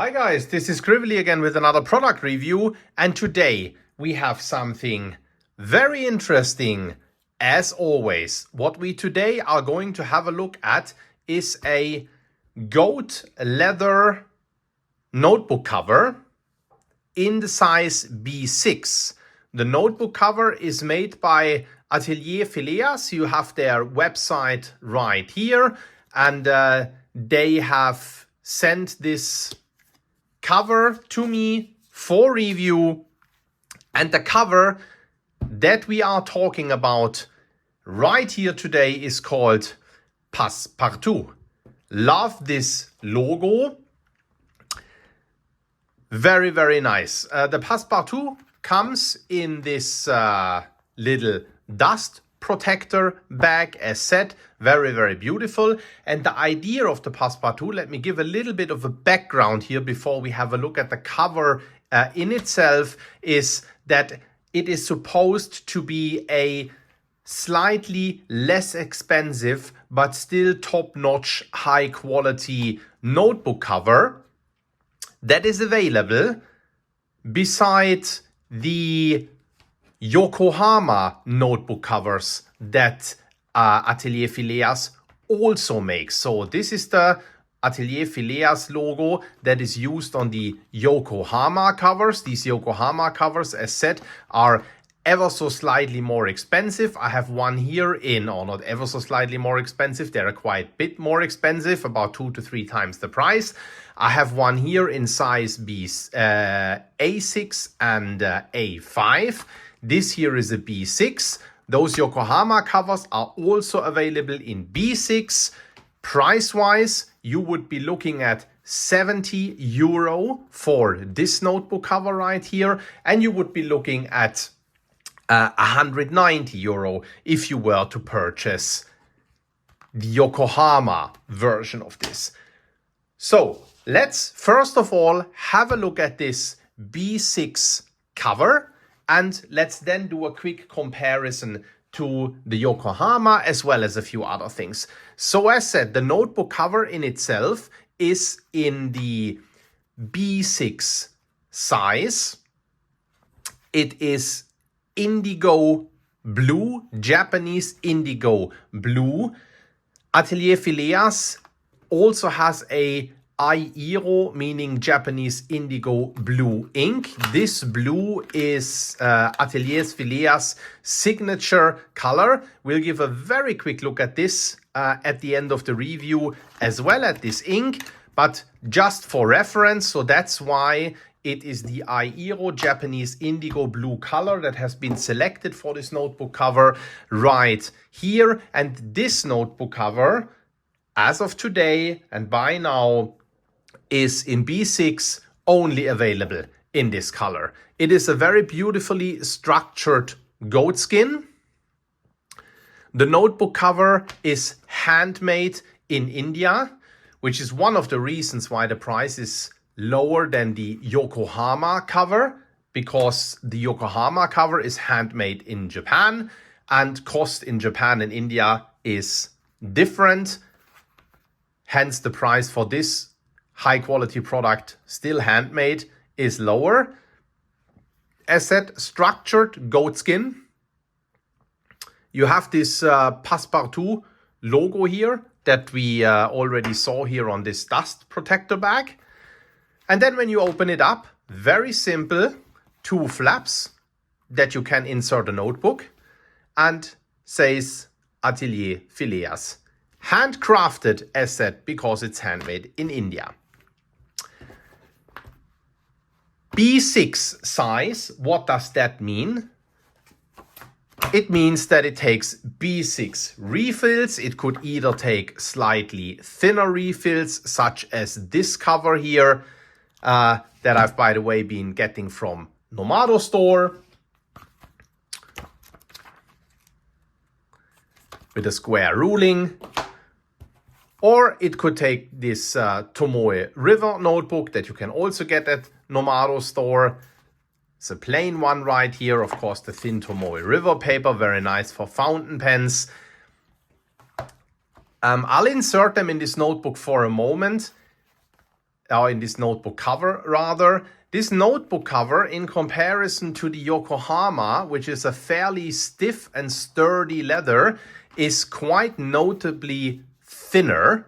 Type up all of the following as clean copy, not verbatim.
Hi guys, this is Scribbly again with another product review, and today we have something very interesting. As always, what we today are going to have a look at is a goat leather notebook cover in the size B6. The notebook cover is made by Ateliers Phileas. You have their website right here, and they have sent this cover to me for review. And the cover that we are talking about right here today is called Passepartout. Love this logo. Very, very nice. The Passepartout comes in this little dust protector bag, as said. Very, very beautiful. And the idea of the Passepartout, let me give a little bit of a background here before we have a look at the cover in itself, is that it is supposed to be a slightly less expensive but still top-notch, high-quality notebook cover that is available beside the Yokohama notebook covers that Ateliers Phileas also makes. So this is the Ateliers Phileas logo that is used on the Yokohama covers. These Yokohama covers, as said, are ever so slightly more expensive. I have one here in, or not ever so slightly more expensive, they're quite a bit more expensive, about 2 to 3 times the price. I have one here in size A6 and A5. This here is a B6. Those Yokohama covers are also available in B6. Price-wise, you would be looking at €70 for this notebook cover right here, and you would be looking at €190 if you were to purchase the Yokohama version of this. So let's first of all have a look at this B6 cover, and let's then do a quick comparison to the Yokohama as well as a few other things. So as said, the notebook cover in itself is in the B6 size. It is indigo blue, Japanese indigo blue. Ateliers Phileas also has a Airo, meaning Japanese indigo blue ink. This blue is Ateliers Phileas' signature color. We'll give a very quick look at this at the end of the review, as well as this ink, but just for reference. So that's why it is the Airo Japanese indigo blue color that has been selected for this notebook cover right here. And this notebook cover, as of today and by now, is in B6 only available in this color. It is a very beautifully structured goat skin. The notebook cover is handmade in India, which is one of the reasons why the price is lower than the Yokohama cover, because the Yokohama cover is handmade in Japan, and cost in Japan and India is different. Hence the price for this high quality product, still handmade, is lower. As said, structured goat skin. You have this Passepartout logo here that we already saw here on this dust protector bag. And then when you open it up, very simple, 2 flaps that you can insert a notebook, and says Ateliers Phileas. Handcrafted, as said, because it's handmade in India. B6 size, what does that mean? It means that it takes B6 refills. It could either take slightly thinner refills, such as this cover here, that I've, by the way, been getting from Nomado store, with a square ruling. Or it could take this Tomoe River notebook that you can also get at Nomado store. It's a plain one right here. Of course, the thin Tomoe River paper, very nice for fountain pens. I'll insert them in this notebook for a moment. or in this notebook cover rather. This notebook cover, in comparison to the Yokohama, which is a fairly stiff and sturdy leather, is quite notably thinner.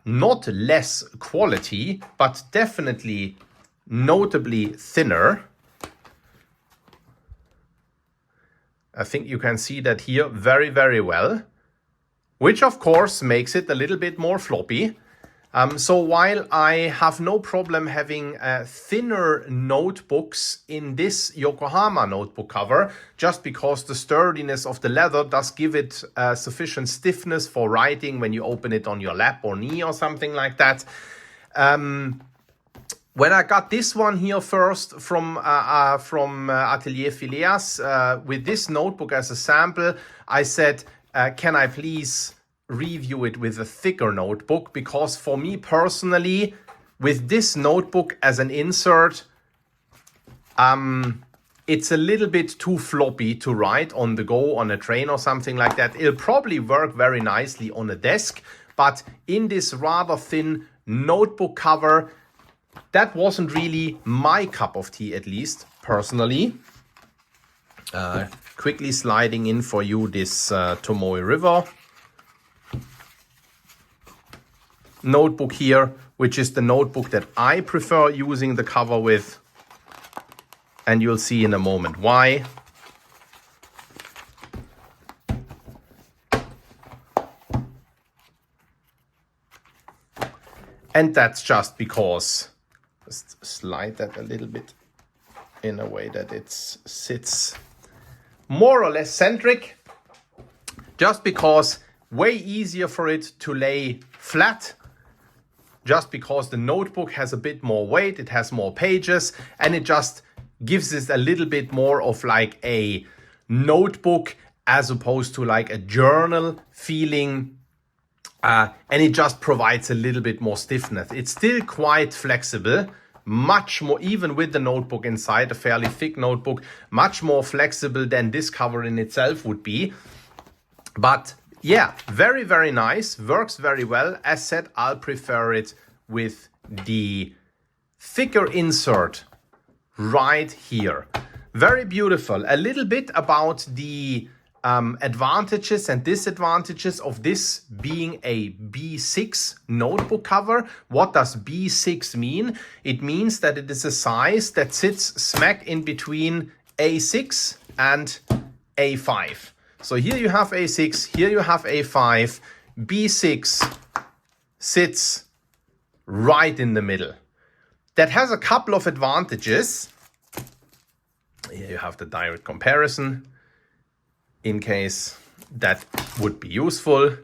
Not less quality, but definitely notably thinner. I think you can see that here very, very well, which of course makes it a little bit more floppy. So while I have no problem having thinner notebooks in this Yokohama notebook cover, just because the sturdiness of the leather does give it sufficient stiffness for writing when you open it on your lap or knee or something like that. When I got this one here first from Ateliers Phileas with this notebook as a sample, I said, can I please review it with a thicker notebook? Because for me personally, with this notebook as an insert, it's a little bit too floppy to write on the go on a train or something like that. It'll probably work very nicely on a desk, but in this rather thin notebook cover, that wasn't really my cup of tea, at least personally. Quickly sliding in for you this Tomoe River notebook here, which is the notebook that I prefer using the cover with, and you'll see in a moment why. And that's just because, just slide that a little bit in a way that it sits more or less centric, just because way easier for it to lay flat, just because the notebook has a bit more weight, it has more pages, and it just gives it a little bit more of like a notebook as opposed to like a journal feeling. And it just provides a little bit more stiffness. It's still quite flexible, much more, even with the notebook inside, a fairly thick notebook, much more flexible than this cover in itself would be. But yeah, very, very nice, works very well. As said, I'll prefer it with the thicker insert right here. Very beautiful. A little bit about the advantages and disadvantages of this being a B6 notebook cover. What does B6 mean? It means that it is a size that sits smack in between A6 and A5. So here you have A6, here you have A5. B6 sits right in the middle. That has a couple of advantages. Here you have the direct comparison, in case that would be useful.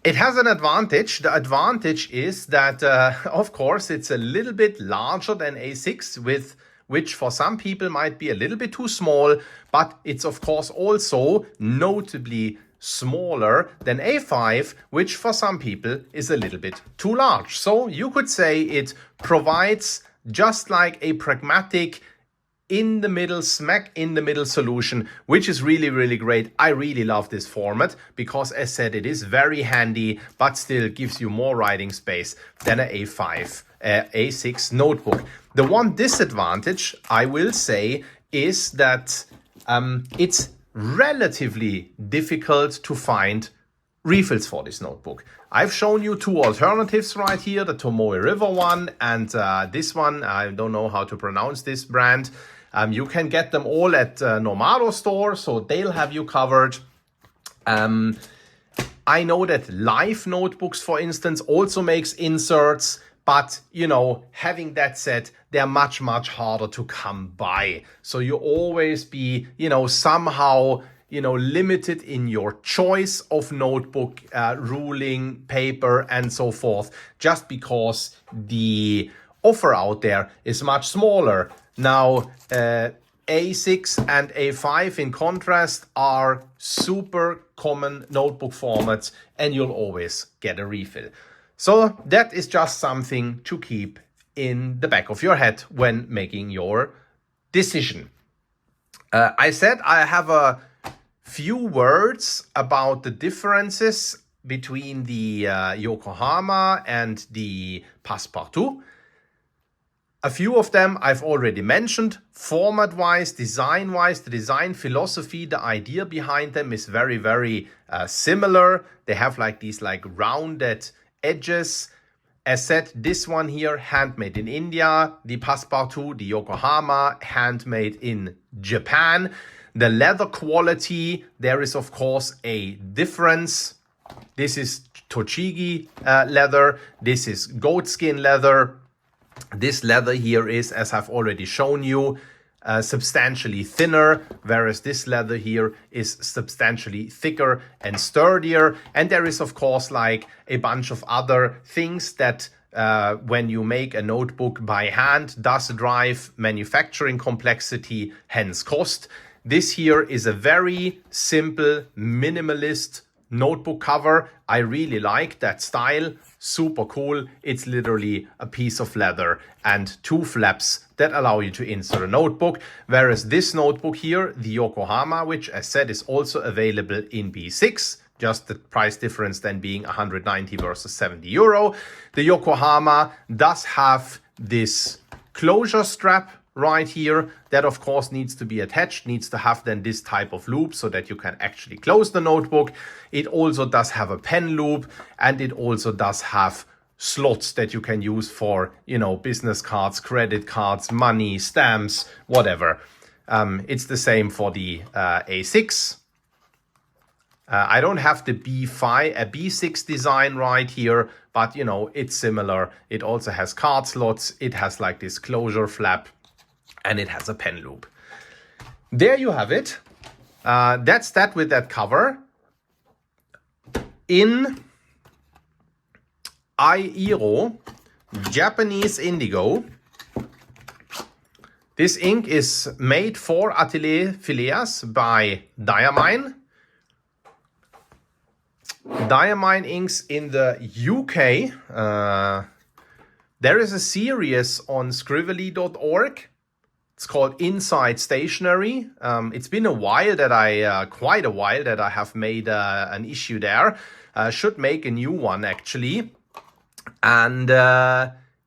It has an advantage. The advantage is that, of course, it's a little bit larger than A6, which for some people might be a little bit too small, but it's of course also notably smaller than A5, which for some people is a little bit too large. So you could say it provides just like a pragmatic in the middle, smack in the middle solution, which is really, really great. I really love this format because, as said, it is very handy, but still gives you more writing space than an A6 notebook. The one disadvantage, I will say, is that it's relatively difficult to find refills for this notebook. I've shown you two alternatives right here, the Tomoe River one and this one. I don't know how to pronounce this brand. You can get them all at Nomado store, so they'll have you covered. I know that Life Notebooks, for instance, also makes inserts, but, you know, having that said, they're much, much harder to come by. So you always be, you know, somehow, you know, limited in your choice of notebook, ruling, paper, and so forth, just because the offer out there is much smaller. Now, A6 and A5 in contrast are super common notebook formats, and you'll always get a refill. So that is just something to keep in the back of your head when making your decision. I said I have a few words about the differences between the Yokohama and the Passepartout. A few of them I've already mentioned. Format-wise, design-wise, the design philosophy, the idea behind them is very, very similar. They have like these like rounded edges. As said, this one here, handmade in India. The Passepartout, the Yokohama, handmade in Japan. The leather quality, there is of course a difference. This is Tochigi leather. This is goatskin leather. This leather here is, as I've already shown you, substantially thinner, whereas this leather here is substantially thicker and sturdier. And there is, of course, like a bunch of other things that when you make a notebook by hand does drive manufacturing complexity, hence cost. This here is a very simple, minimalist notebook cover. I really like that style. Super cool. It's literally a piece of leather and two flaps that allow you to insert a notebook. Whereas this notebook here, the Yokohama, which as said is also available in B6, just the price difference then being 190 versus 70 euro. The Yokohama does have this closure strap right here that of course needs to be attached, needs to have then this type of loop so that you can actually close the notebook. It also does have a pen loop, and it also does have slots that you can use for, you know, business cards, credit cards, money, stamps, whatever. It's the same for the A6. I don't have the B6 design right here, but you know, it's similar. It also has card slots. It has like this closure flap, and it has a pen loop. There you have it. That's that with that cover. In Airo, Japanese indigo. This ink is made for Ateliers Phileas by Diamine. Diamine inks in the UK. There is a series on scribbly.org. It's called Inside Stationery. It's been a while that quite a while that I have made an issue there. Should make a new one actually. And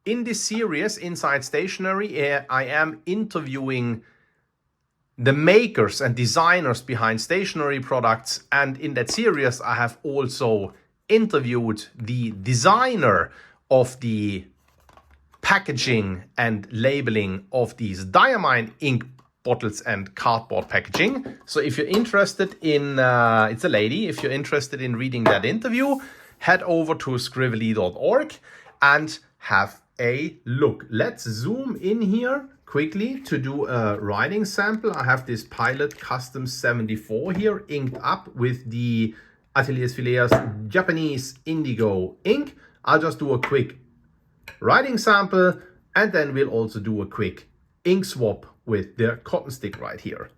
in this series, Inside Stationery, I am interviewing the makers and designers behind stationery products. And in that series, I have also interviewed the designer of the packaging and labeling of these Diamine ink bottles and cardboard packaging. So if you're interested in, it's a lady, if you're interested in reading that interview, head over to scribbly.org and have a look. Let's zoom in here quickly to do a writing sample. I have this Pilot Custom 74 here inked up with the Ateliers Phileas Japanese indigo ink. I'll just do a quick writing sample, and then we'll also do a quick ink swap with the cotton stick right here.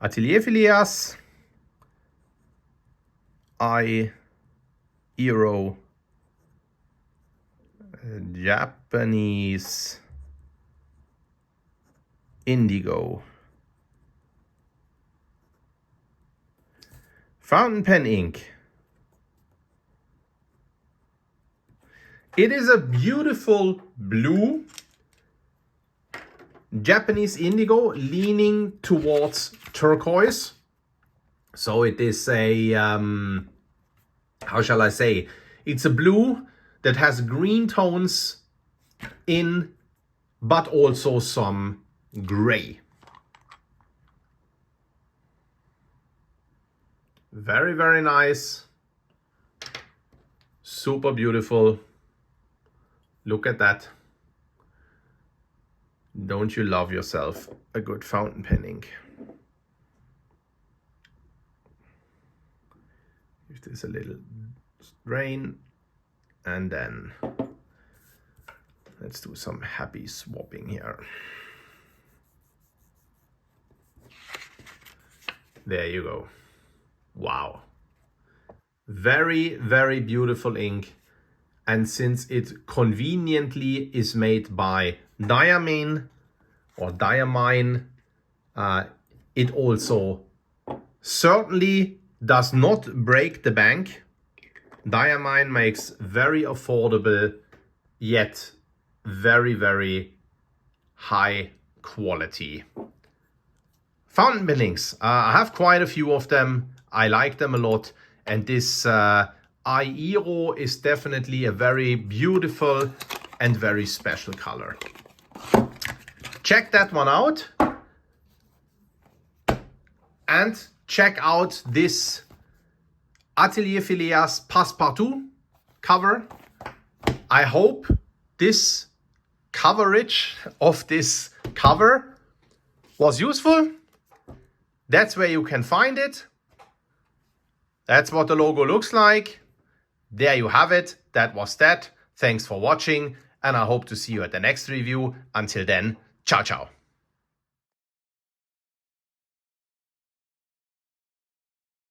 Ateliers Phileas Airo Japanese indigo fountain pen ink. It is a beautiful blue Japanese indigo leaning towards turquoise. So it is a, how shall I say? It's a blue that has green tones in, but also some gray. Very, very nice. Super beautiful. Look at that. Don't you love yourself a good fountain pen ink? Give this a little strain, and then let's do some happy swapping here. There you go. Wow. Very, very beautiful ink. And since it conveniently is made by diamine, it also certainly does not break the bank. Diamine makes very affordable yet very, very high quality fountain bindings. I have quite a few of them. I like them a lot. And this Aero is definitely a very beautiful and very special color. Check that one out. And check out this Ateliers Phileas Passepartout cover. I hope this coverage of this cover was useful. That's where you can find it. That's what the logo looks like. There you have it. That was that. Thanks for watching, and I hope to see you at the next review. Until then, ciao, ciao.